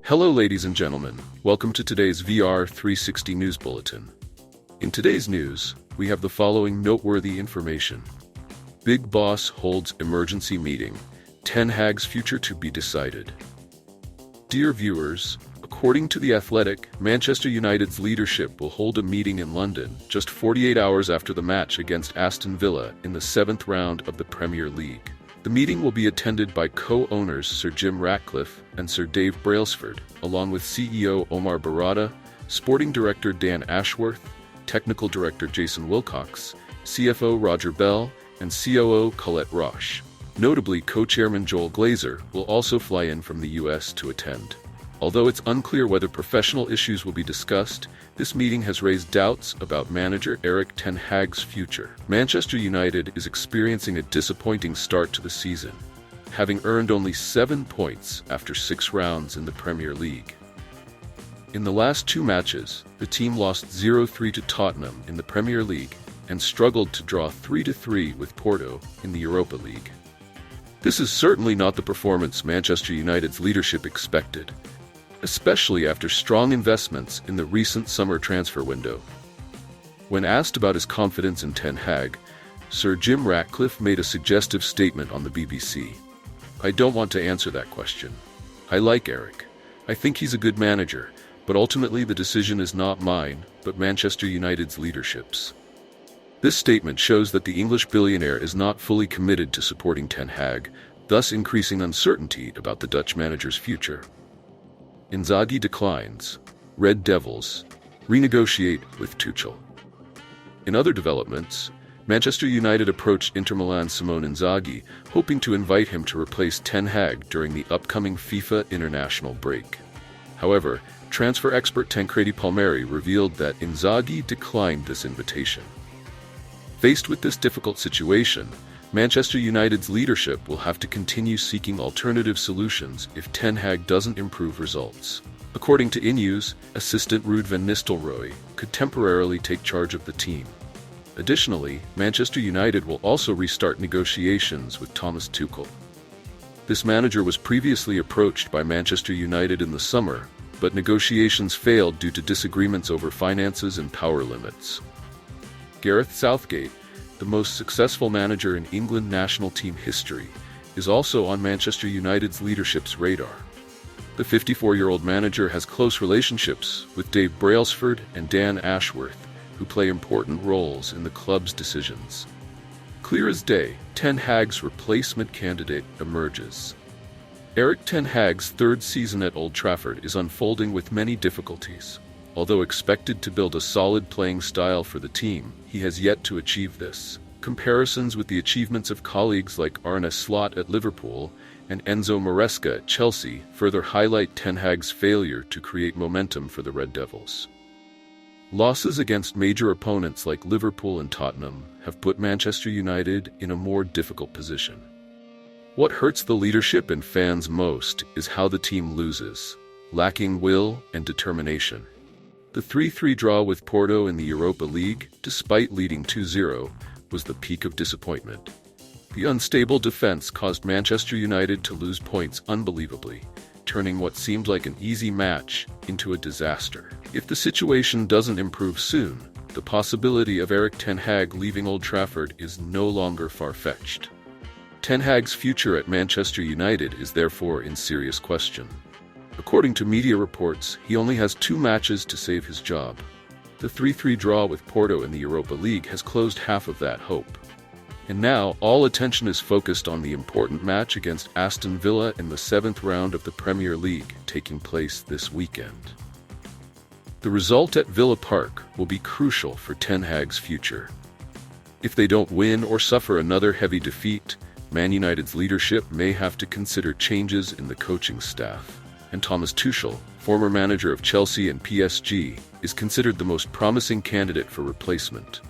Hello ladies and gentlemen, welcome to today's VR 360 News Bulletin. In today's news, we have the following noteworthy information. Big Boss holds emergency meeting, Haags Future to be decided. Dear viewers, according to The Athletic, Manchester United's leadership will hold a meeting in London just 48 hours after the match against Aston Villa in the 7th round of the Premier League. The meeting will be attended by co-owners Sir Jim Ratcliffe and Sir Dave Brailsford, along with CEO Omar Barada, Sporting Director Dan Ashworth, Technical Director Jason Wilcox, CFO Roger Bell, and COO Colette Roche. Notably, co-chairman Joel Glazer will also fly in from the US to attend. Although it's unclear whether professional issues will be discussed, this meeting has raised doubts about manager Erik ten Hag's future. Manchester United is experiencing a disappointing start to the season, having earned only 7 points after 6 rounds in the Premier League. In the last 2 matches, the team lost 0-3 to Tottenham in the Premier League and struggled to draw 3-3 with Porto in the Europa League. This is certainly not the performance Manchester United's leadership expected, especially after strong investments in the recent summer transfer window. When asked about his confidence in Ten Hag, Sir Jim Ratcliffe made a suggestive statement on the BBC. "I don't want to answer that question. I like Erik. I think he's a good manager, but ultimately the decision is not mine, but Manchester United's leadership's." This statement shows that the English billionaire is not fully committed to supporting Ten Hag, thus increasing uncertainty about the Dutch manager's future. Enagi declines. Red Devils renegotiate with Tuchel. In other developments, Manchester United approached Inter Milan's Simone Inzaghi, hoping to invite him to replace Ten Hag during the upcoming FIFA international break. However, transfer expert Tancredi Palmieri revealed that Inzaghi declined this invitation. Faced with this difficult situation, Manchester United's leadership will have to continue seeking alternative solutions if Ten Hag doesn't improve results. According to INews, assistant Ruud van Nistelrooy could temporarily take charge of the team. Additionally, Manchester United will also restart negotiations with Thomas Tuchel. This manager was previously approached by Manchester United in the summer, but negotiations failed due to disagreements over finances and power limits. Gareth Southgate, the most successful manager in England national team history, is also on Manchester United's leadership's radar. The 54-year-old manager has close relationships with Dave Brailsford and Dan Ashworth, who play important roles in the club's decisions. Clear as day, Ten Hag's replacement candidate emerges. Erik ten Hag's 3rd season at Old Trafford is unfolding with many difficulties. Although expected to build a solid playing style for the team, he has yet to achieve this. Comparisons with the achievements of colleagues like Arne Slot at Liverpool and Enzo Maresca at Chelsea further highlight Ten Hag's failure to create momentum for the Red Devils. Losses against major opponents like Liverpool and Tottenham have put Manchester United in a more difficult position. What hurts the leadership and fans most is how the team loses, lacking will and determination. The 3-3 draw with Porto in the Europa League, despite leading 2-0, was the peak of disappointment. The unstable defense caused Manchester United to lose points unbelievably, turning what seemed like an easy match into a disaster. If the situation doesn't improve soon, the possibility of Erik ten Hag leaving Old Trafford is no longer far-fetched. Ten Hag's future at Manchester United is therefore in serious question. According to media reports, he only has 2 matches to save his job. The 3-3 draw with Porto in the Europa League has closed half of that hope. And now, all attention is focused on the important match against Aston Villa in the 7th round of the Premier League, taking place this weekend. The result at Villa Park will be crucial for Ten Hag's future. If they don't win or suffer another heavy defeat, Man United's leadership may have to consider changes in the coaching staff. And Thomas Tuchel, former manager of Chelsea and PSG, is considered the most promising candidate for replacement.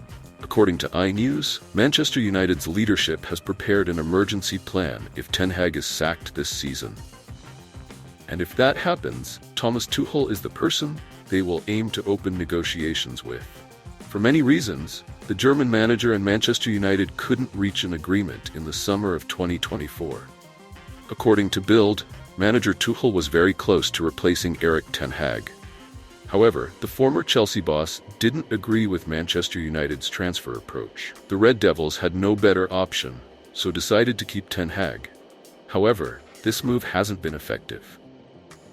According to iNews, Manchester United's leadership has prepared an emergency plan if Ten Hag is sacked this season. And if that happens, Thomas Tuchel is the person they will aim to open negotiations with. For many reasons, the German manager and Manchester United couldn't reach an agreement in the summer of 2024. According to Bild, manager Tuchel was very close to replacing Erik ten Hag. However, the former Chelsea boss didn't agree with Manchester United's transfer approach. The Red Devils had no better option, so decided to keep ten Hag. However, this move hasn't been effective.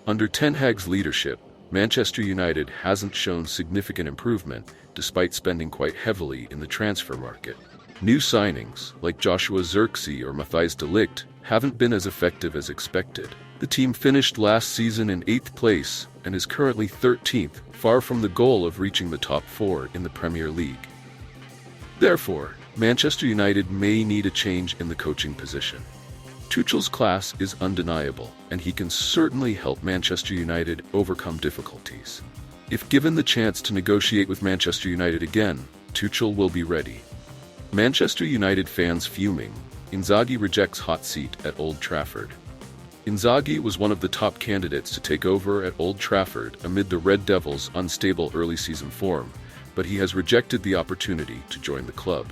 Under ten Hag's leadership, Manchester United hasn't shown significant improvement despite spending quite heavily in the transfer market. New signings, like Joshua Zirkzee or Matthijs de Ligt, haven't been as effective as expected. The team finished last season in 8th place and is currently 13th, far from the goal of reaching the top 4 in the Premier League. Therefore, Manchester United may need a change in the coaching position. Tuchel's class is undeniable, and he can certainly help Manchester United overcome difficulties. If given the chance to negotiate with Manchester United again, Tuchel will be ready. Manchester United fans fuming. Inzaghi rejects hot seat at Old Trafford. Inzaghi was one of the top candidates to take over at Old Trafford amid the Red Devils' unstable early season form, but he has rejected the opportunity to join the club.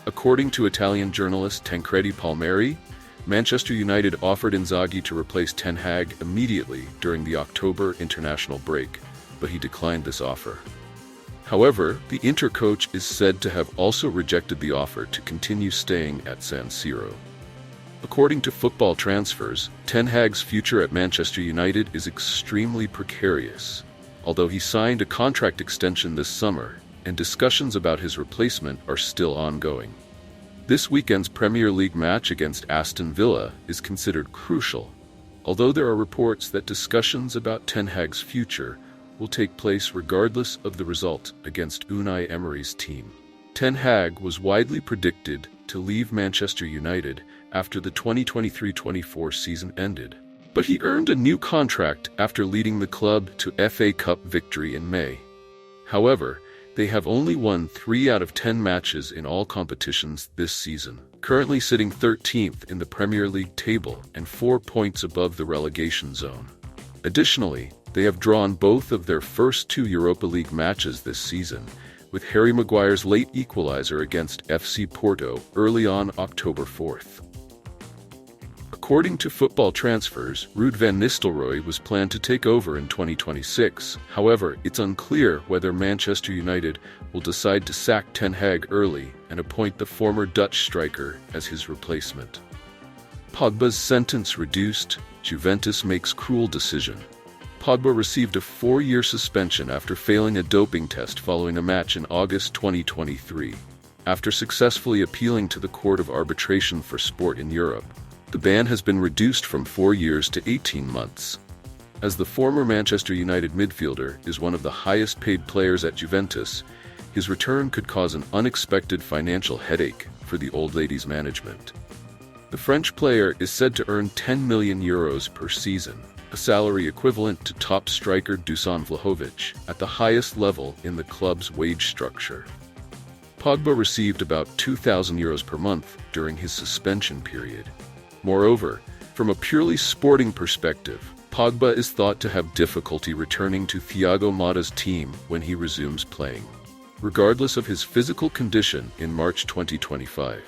According to Italian journalist Tancredi Palmieri, Manchester United offered Inzaghi to replace ten Hag immediately during the October international break, but he declined this offer. However, the Inter coach is said to have also rejected the offer to continue staying at San Siro. According to Football Transfers, ten Hag's future at Manchester United is extremely precarious, although he signed a contract extension this summer, and discussions about his replacement are still ongoing. This weekend's Premier League match against Aston Villa is considered crucial, although there are reports that discussions about ten Hag's future will take place regardless of the result against Unai Emery's team. Ten Hag was widely predicted to leave Manchester United after the 2023-24 season ended, but he earned a new contract after leading the club to FA Cup victory in May. However, they have only won 3 out of 10 matches in all competitions this season, currently sitting 13th in the Premier League table and 4 points above the relegation zone. Additionally, they have drawn both of their first 2 Europa League matches this season, with Harry Maguire's late equalizer against FC Porto early on October 4th. According to Football Transfers, Ruud van Nistelrooy was planned to take over in 2026. However, it's unclear whether Manchester United will decide to sack ten Hag early and appoint the former Dutch striker as his replacement. Pogba's sentence reduced. Juventus makes cruel decision. Pogba received a 4-year suspension after failing a doping test following a match in August 2023. After successfully appealing to the Court of Arbitration for Sport in Europe, the ban has been reduced from 4 years to 18 months. As the former Manchester United midfielder is one of the highest-paid players at Juventus, his return could cause an unexpected financial headache for the old lady's management. The French player is said to earn €10 million per season, a salary equivalent to top striker Dusan Vlahovic at the highest level in the club's wage structure. Pogba received about €2,000 per month during his suspension period. Moreover, from a purely sporting perspective, Pogba is thought to have difficulty returning to Thiago Motta's team when he resumes playing, regardless of his physical condition in March 2025.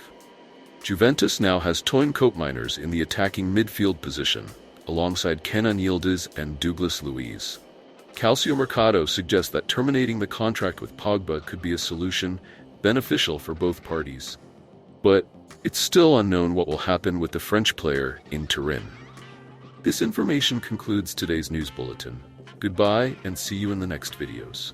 Juventus now has Toine Koopmeiners in the attacking midfield position, alongside Kenan Yildiz and Douglas Luiz. Calciomercato suggests that terminating the contract with Pogba could be a solution beneficial for both parties. But it's still unknown what will happen with the French player in Turin. This information concludes today's news bulletin. Goodbye and see you in the next videos.